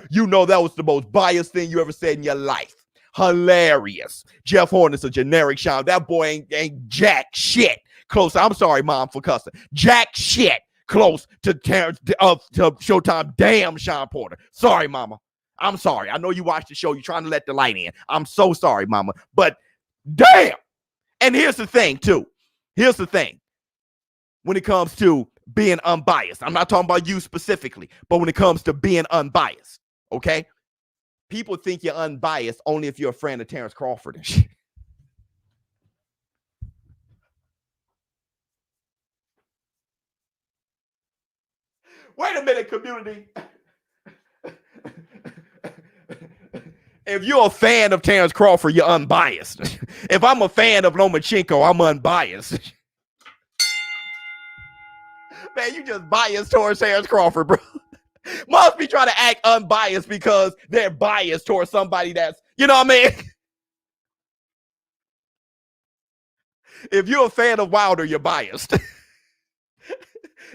You know that was the most biased thing you ever said in your life. Hilarious. Jeff Horner's a generic Sean. That boy ain't jack shit close. I'm sorry, Mom, for cussing. Jack shit close to Terrence to Showtime. Damn, Sean Porter. Sorry, Mama. I'm sorry. I know you watched the show. You're trying to let the light in. I'm so sorry, Mama. But damn. And here's the thing, too. Here's the thing. When it comes to being unbiased, I'm not talking about you specifically, but when it comes to being unbiased, okay? People think you're unbiased only if you're a friend of Terrence Crawford and shit. Wait a minute, community. If you're a fan of Terrence Crawford, you're unbiased. If I'm a fan of Lomachenko, I'm unbiased. Man, you just biased towards Terrence Crawford, bro. Must be trying to act unbiased because they're biased towards somebody that's, you know what I mean? If you're a fan of Wilder, you're biased.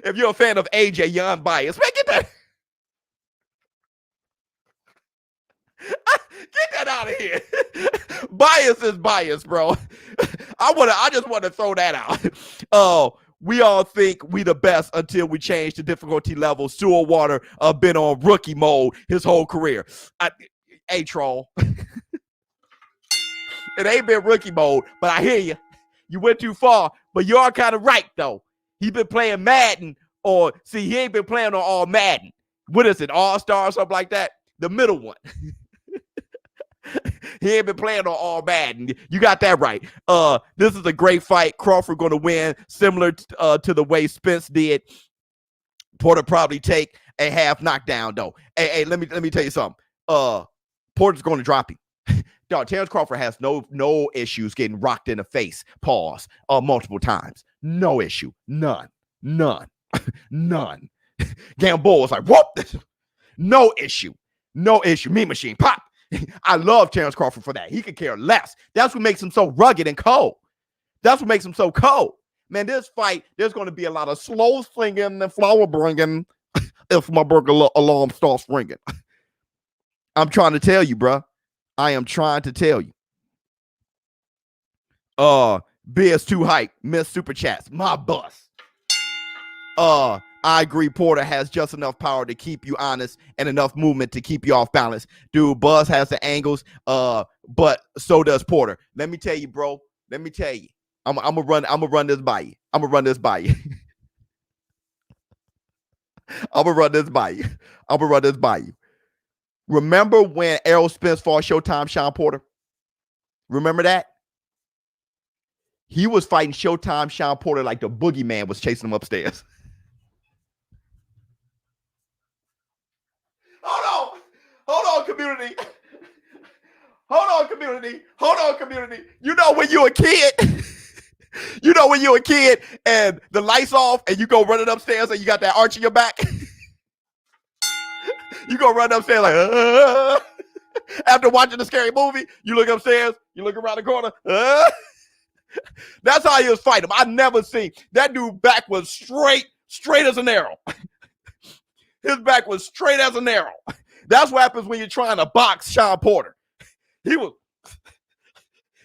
If you're a fan of AJ, you're unbiased. Man, get that out of here. Bias is bias, bro. I just want to throw that out. We all think we the best until we change the difficulty level. Sewer Water been on rookie mode his whole career. Hey, troll. It ain't been rookie mode, but I hear you. You went too far, but you are kind of right, though. He been playing Madden, or see, he ain't been playing on all Madden. What is it, All-Star or something like that? The middle one. He ain't been playing on all Madden. You got that right. This is a great fight. Crawford going to win, similar to the way Spence did. Porter probably take a half knockdown, though. Hey, let me tell you something. Porter's going to drop him. Dog, Terrence Crawford has no issues getting rocked in the face, pause, multiple times. No issue. None. Gamboa was like, whoop. No issue. Mean machine, pop. I love Terrence Crawford for that. He could care less. That's what makes him so rugged and cold. That's what makes him so cold. Man, this fight, there's going to be a lot of slow slinging and flower bringing if my burger alarm starts ringing. I'm trying to tell you, bro. I am trying to tell you. Beer's too hype. Miss Super Chats. My bus. I agree. Porter has just enough power to keep you honest and enough movement to keep you off balance. Dude, Buzz has the angles, but so does Porter. Let me tell you, bro. Let me tell you. I'm gonna run this by you. I'm gonna run this by you. I'm gonna run this by you. Remember when Errol Spence fought Showtime Sean Porter? Remember that? He was fighting Showtime Sean Porter like the boogeyman was chasing him upstairs. Hold on, community. Hold on, community. You know when you're a kid, and the lights off and you go running upstairs and you got that arch in your back. You go run upstairs like, after watching the scary movie, you look upstairs, you look around the corner. That's how he was fighting him. I never seen that dude back was straight as an arrow. His back was straight as an arrow. That's what happens when you're trying to box Sean Porter. He was,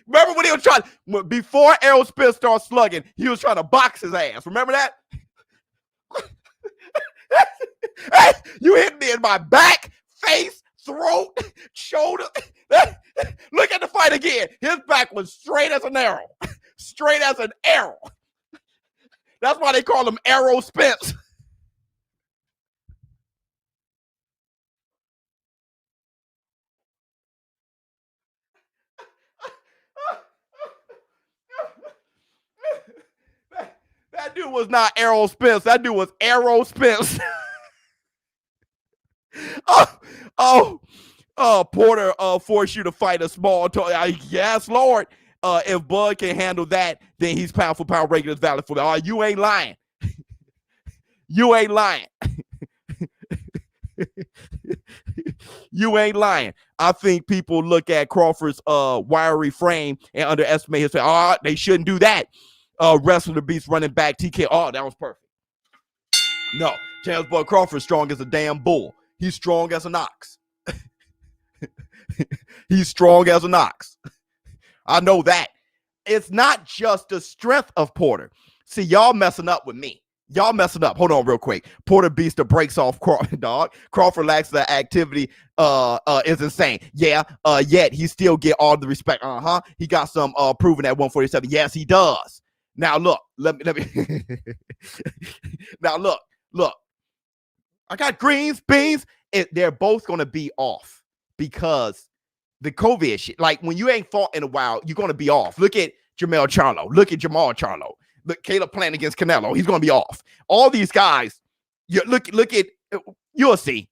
remember when he was trying, before Errol Spence started slugging, he was trying to box his ass. Remember that? Hey, you hit me in my back, face, throat, shoulder. Look at the fight again. His back was straight as an arrow. Straight as an arrow. That's why they call him Errol Spence. That dude was not Errol Spence. That dude was Errol Spence. Porter forced you to fight a small toy. Yes, Lord. If Bud can handle that, then he's pound for pound ranked as valid for that. You ain't lying. You ain't lying. You ain't lying. I think people look at Crawford's wiry frame and underestimate his. They shouldn't do that. Wrestler the beast running back TK. Oh, that was perfect. No, James Bud Crawford strong as a damn bull. He's strong as an ox. He's strong as an ox. I know that. It's not just the strength of Porter. See, y'all messing up with me. Y'all messing up. Hold on real quick. Porter beats the brakes off Crawford, dog. Crawford lacks the activity, is insane. Yeah, yet he still get all the respect. He got some proven at 147. Yes, he does. Now look, let me now look. I got greens, beans. They're both gonna be off because the COVID shit. Like when you ain't fought in a while, you're gonna be off. Look at Jamal Charlo. Look at Jamal Charlo. Look, Caleb playing against Canelo. He's gonna be off. All these guys. Look at. You'll see.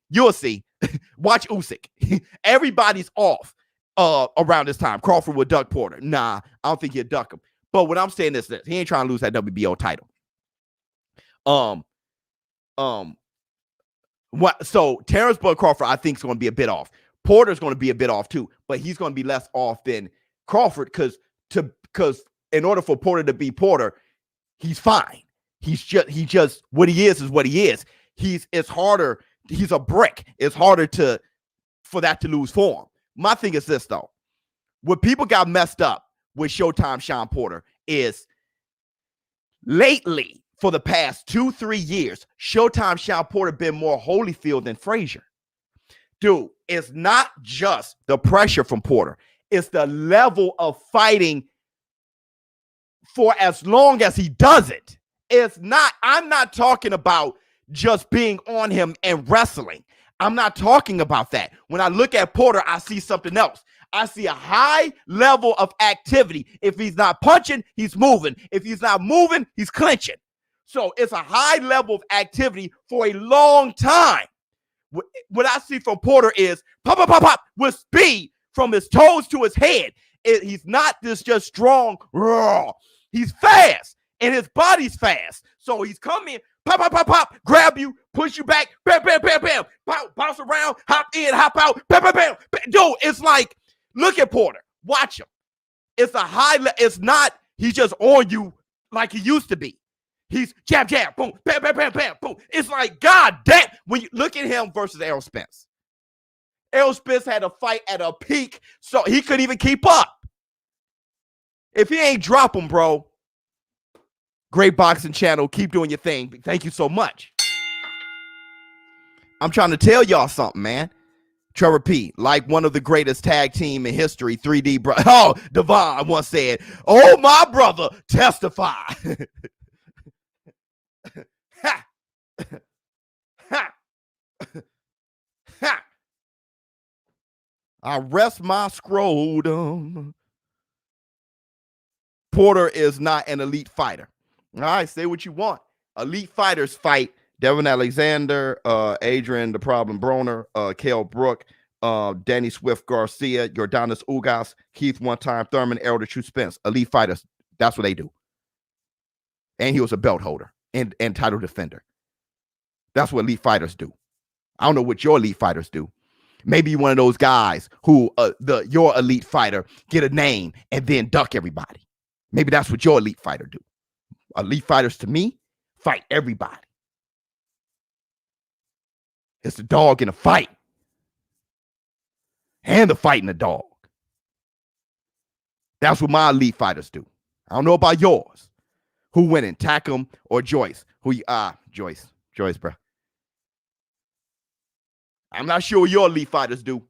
Watch Usyk. Everybody's off around this time. Crawford will duck Porter. Nah, I don't think he'll duck him. But what I'm saying is this: he ain't trying to lose that WBO title. What? So Terrence Bud Crawford, I think, is going to be a bit off. Porter's going to be a bit off too, but he's going to be less off than Crawford because in order for Porter to be Porter, he's fine. He just what he is what he is. It's harder. He's a brick. It's harder for that to lose form. My thing is this though: what people got messed up with Showtime Sean Porter is lately, for the past 2-3 years, Showtime Sean Porter been more Holyfield than Frazier. Dude, it's not just the pressure from Porter. It's the level of fighting for as long as he does it. I'm not talking about just being on him and wrestling. I'm not talking about that. When I look at Porter, I see something else. I see a high level of activity. If he's not punching, he's moving. If he's not moving, he's clinching. So it's a high level of activity for a long time. What I see from Porter is pop, pop, pop, pop with speed from his toes to his head. He's not this just strong, raw. He's fast and his body's fast. So he's coming, pop, pop, pop, pop, grab you, push you back, bam, bam, bam, bam, bounce around, hop in, hop out, bam, bam, bam. Dude, it's like, look at Porter. Watch him. It's a high, it's not, he's just on you like he used to be. He's jab, jab, boom, bam, bam, bam, bam, boom. It's like, God damn. When you look at him versus Errol Spence had a fight at a peak, so he couldn't even keep up. If he ain't drop him, bro, great boxing channel. Keep doing your thing. Thank you so much. I'm trying to tell y'all something, man. Trevor P, like one of the greatest tag team in history, 3D bro. Oh, Devon once said, "Oh, my brother, testify." Ha. Ha. Ha. I rest my scrotum. Porter is not an elite fighter. All right, say what you want. Elite fighters fight Devin Alexander, Adrian the Problem Broner, Cale Brook, Danny Swift Garcia, Yordanis Ugas, Keith One Time Thurman, Errol the True Spence. Elite fighters, that's what they do. And he was a belt holder and title defender. That's what elite fighters do. I don't know what your elite fighters do. Maybe you're one of those guys who your elite fighter get a name and then duck everybody. Maybe that's what your elite fighter do. Elite fighters, to me, fight everybody. It's the dog in a fight. And the fight in the dog. That's what my elite fighters do. I don't know about yours. Who winning, Tack'em or Joyce? Joyce, bro. I'm not sure what your elite fighters do.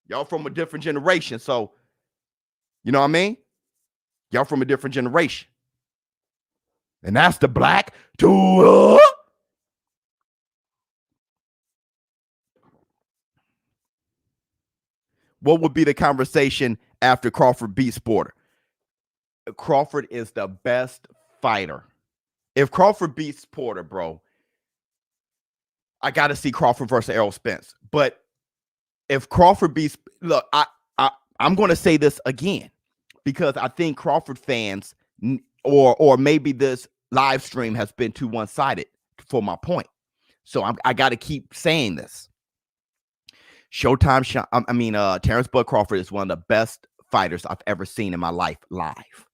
Y'all from a different generation, so you know what I mean? Y'all from a different generation. And that's the black to What would be the conversation after Crawford beats Porter? Crawford is the best fighter. If Crawford beats Porter, bro, I got to see Crawford versus Errol Spence. But if Crawford beats, look, I'm going to say this again because I think Crawford fans or maybe this live stream has been too one-sided for my point. So I got to keep saying this. Terrence Bud Crawford is one of the best fighters I've ever seen in my life live.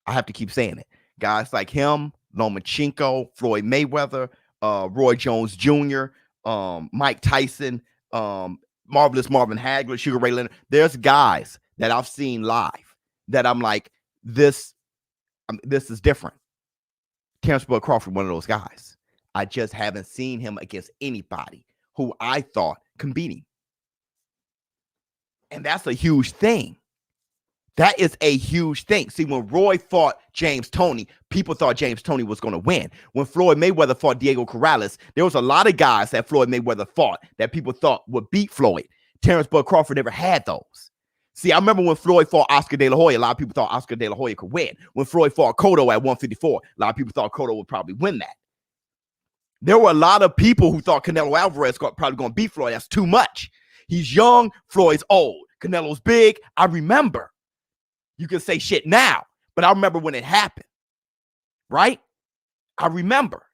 I have to keep saying it. Guys like him, Lomachenko, Floyd Mayweather, Roy Jones Jr., Mike Tyson, Marvelous Marvin Hagler, Sugar Ray Leonard. There's guys that I've seen live that I'm like, this is different. Terrence Bud Crawford, one of those guys. I just haven't seen him against anybody who I thought can beat him. And that's a huge thing. That is a huge thing. See, when Roy fought James Toney, people thought James Toney was going to win. When Floyd Mayweather fought Diego Corrales, there was a lot of guys that Floyd Mayweather fought that people thought would beat Floyd. Terrence Bud Crawford never had those. See, I remember when Floyd fought Oscar De La Hoya, a lot of people thought Oscar De La Hoya could win. When Floyd fought Cotto at 154, a lot of people thought Cotto would probably win that. There were a lot of people who thought Canelo Alvarez probably going to beat Floyd. That's too much. He's young. Floyd's old. Canelo's big. I remember. You can say shit now, but I remember when it happened. Right? I remember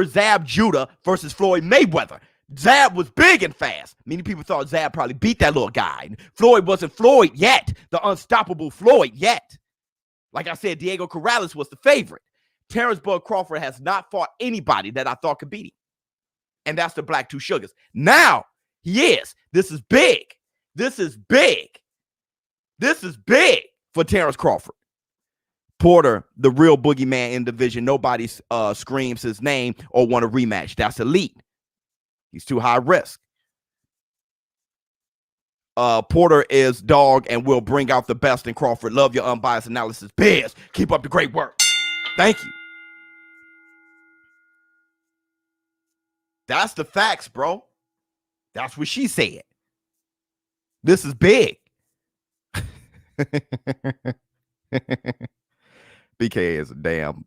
Zab Judah versus Floyd Mayweather. Zab was big and fast. Many people thought Zab probably beat that little guy. Floyd wasn't Floyd yet. The unstoppable Floyd yet. Like I said, Diego Corrales was the favorite. Terrence Bud Crawford has not fought anybody that I thought could beat him. And that's the Black Two Sugars. Now, he is. This is big. This is big. This is big for Terrence Crawford. Porter, the real boogeyman in division. Nobody screams his name or want a rematch. That's elite. He's too high risk. Porter is dog and will bring out the best in Crawford. Love your unbiased analysis. Biz, keep up the great work. Thank you. That's the facts, bro. That's what she said. This is big. BK is a damn.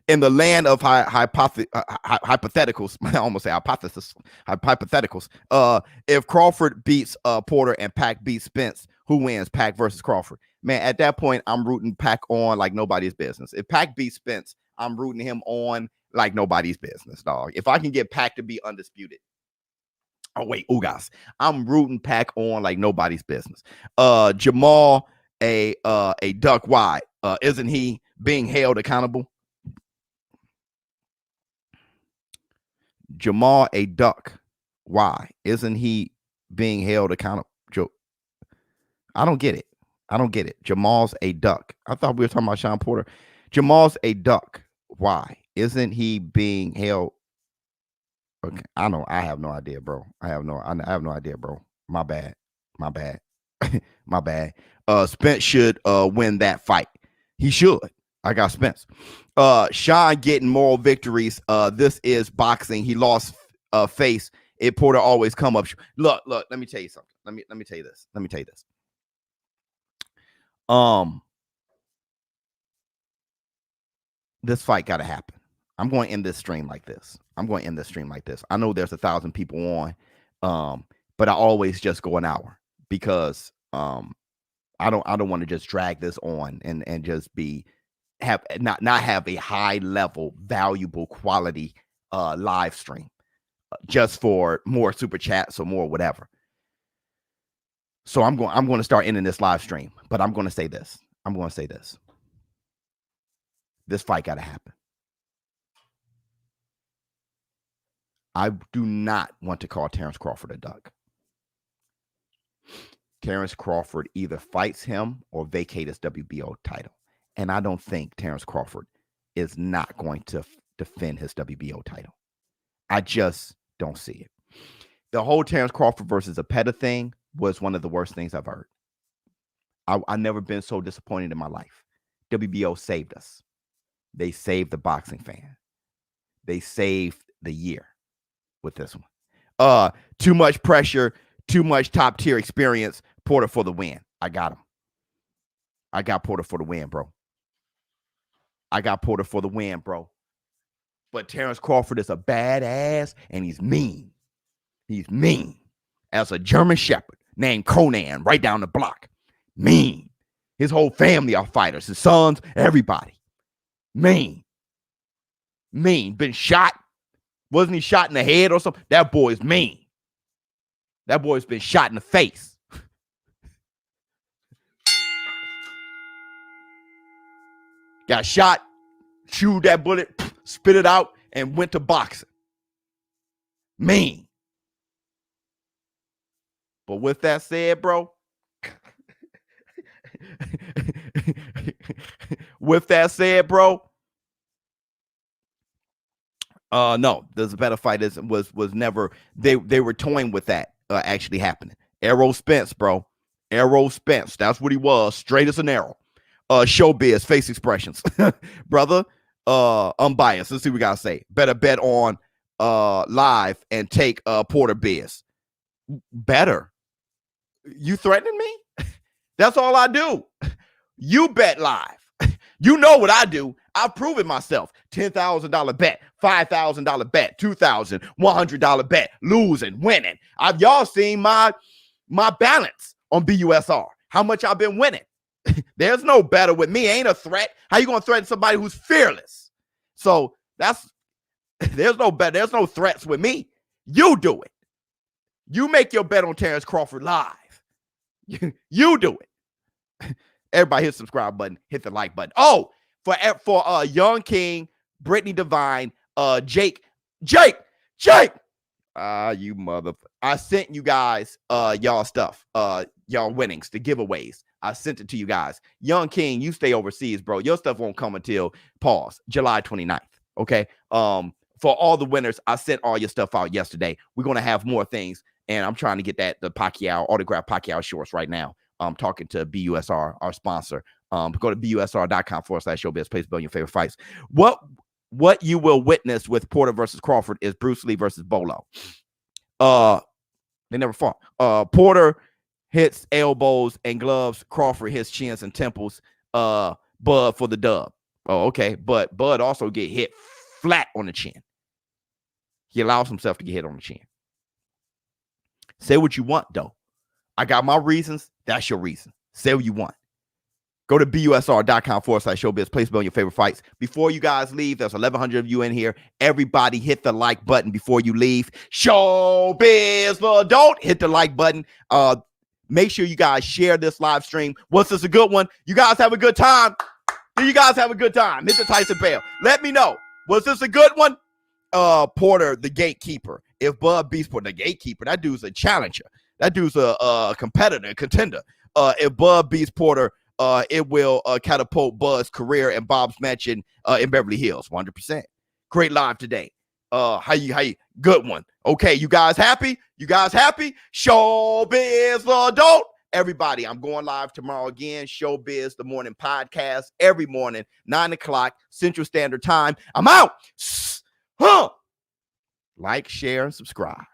In the land of hypotheticals, I almost say hypotheticals. If Crawford beats Porter and Pac beats Spence, who wins? Pac versus Crawford. Man, at that point, I'm rooting Pac on like nobody's business. If Pac beats Spence, I'm rooting him on like nobody's business, dog. If I can get Pac to be undisputed. Oh, wait, Ugas. I'm rooting Pac on like nobody's business. Jamal, a duck wide. Isn't he being held accountable? Jamal a duck. Why? Isn't he being held accountable? I don't get it. I don't get it. Jamal's a duck. I thought we were talking about Sean Porter. Jamal's a duck. Why? Isn't he being held? Okay. I have no idea, bro. I have no idea, bro. My bad. My bad. My bad. Spence should win that fight. He should. I got Spence. Sean getting moral victories. This is boxing. He lost face. Porter always come up. Look, let me tell you something. Let me tell you this. Let me tell you this. This fight got to happen. I'm going to end this stream like this. I know there's 1,000 people on, but I always just go an hour because I don't want to just drag this on and just not have a high level, valuable quality live stream just for more super chats or more whatever. So I'm going to start ending this live stream, but I'm going to say this. This fight got to happen. I do not want to call Terrence Crawford a duck. Terrence Crawford either fights him or vacates his WBO title. And I don't think Terrence Crawford is not going to defend his WBO title. I just don't see it. The whole Terrence Crawford versus Apeta thing was one of the worst things I've heard. I've never been so disappointed in my life. WBO saved us. They saved the boxing fan. They saved the year with this one. Too much pressure, too much top tier experience. Porter for the win. I got him. I got Porter for the win, bro. But Terrence Crawford is a badass and he's mean. He's mean as a German Shepherd named Conan right down the block. Mean. His whole family are fighters. His sons, everybody. Mean. Been shot. Wasn't he shot in the head or something? That boy's mean. That boy's been shot in the face. Got shot, chewed that bullet, spit it out, and went to boxing. Mean. But with that said, bro, no, there's a better fight. Was never. They were toying with that actually happening. Arrow Spence, bro. Arrow Spence. That's what he was. Straight as an arrow. ShowBizz, face expressions, brother. Unbiased. Let's see what we gotta say. Better bet on live and take Porter Biz. Better. You threatening me? That's all I do. You bet live. You know what I do. I've proven myself. $10,000 bet, $5,000 bet, $2,000, $100 bet, losing, winning. Y'all seen my balance on BUSR. How much I've been winning. There's no better with me. Ain't a threat. How you gonna threaten somebody who's fearless? So there's no bet. There's no threats with me. You do it. You make your bet on Terrence Crawford live. You do it. Everybody hit the subscribe button, hit the like button. Oh, for Young King, Brittany Devine, Jake. You mother. I sent you guys y'all stuff, y'all winnings, the giveaways. I sent it to you guys. Young King, you stay overseas, bro. Your stuff won't come until July 29th. Okay. For all the winners, I sent all your stuff out yesterday. We're gonna have more things, and I'm trying to get the Pacquiao autograph Pacquiao shorts right now. I'm talking to BUSR, our sponsor. Go to busr.com/ShowBizz. Please build your favorite fights. What you will witness with Porter versus Crawford is Bruce Lee versus Bolo. They never fought. Porter hits elbows and gloves. Crawford hits chins and temples. Bud for the dub. Oh, okay. But Bud also get hit flat on the chin. He allows himself to get hit on the chin. Say what you want, though. I got my reasons. That's your reason. Say what you want. Go to busr.com/ShowBizz. Place on your favorite fights. Before you guys leave, there's 1,100 of you in here. Everybody hit the like button before you leave. ShowBizz, but don't hit the like button. Make sure you guys share this live stream. Was this a good one? You guys have a good time. Did you guys have a good time? Hit the Tyson bell. Let me know. Was this a good one? Porter, the gatekeeper. If Bud beats Porter, the gatekeeper, that dude's a challenger. That dude's a competitor, a contender. If Bud beats Porter, it will catapult Bud's career and Bob's mansion in Beverly Hills. 100%. Great live today. How you? Good one. Okay, you guys happy? You guys happy? ShowBizz for adult. Everybody, I'm going live tomorrow again. ShowBizz, the morning podcast, every morning, 9 o'clock Central Standard Time. I'm out. Like, share, and subscribe.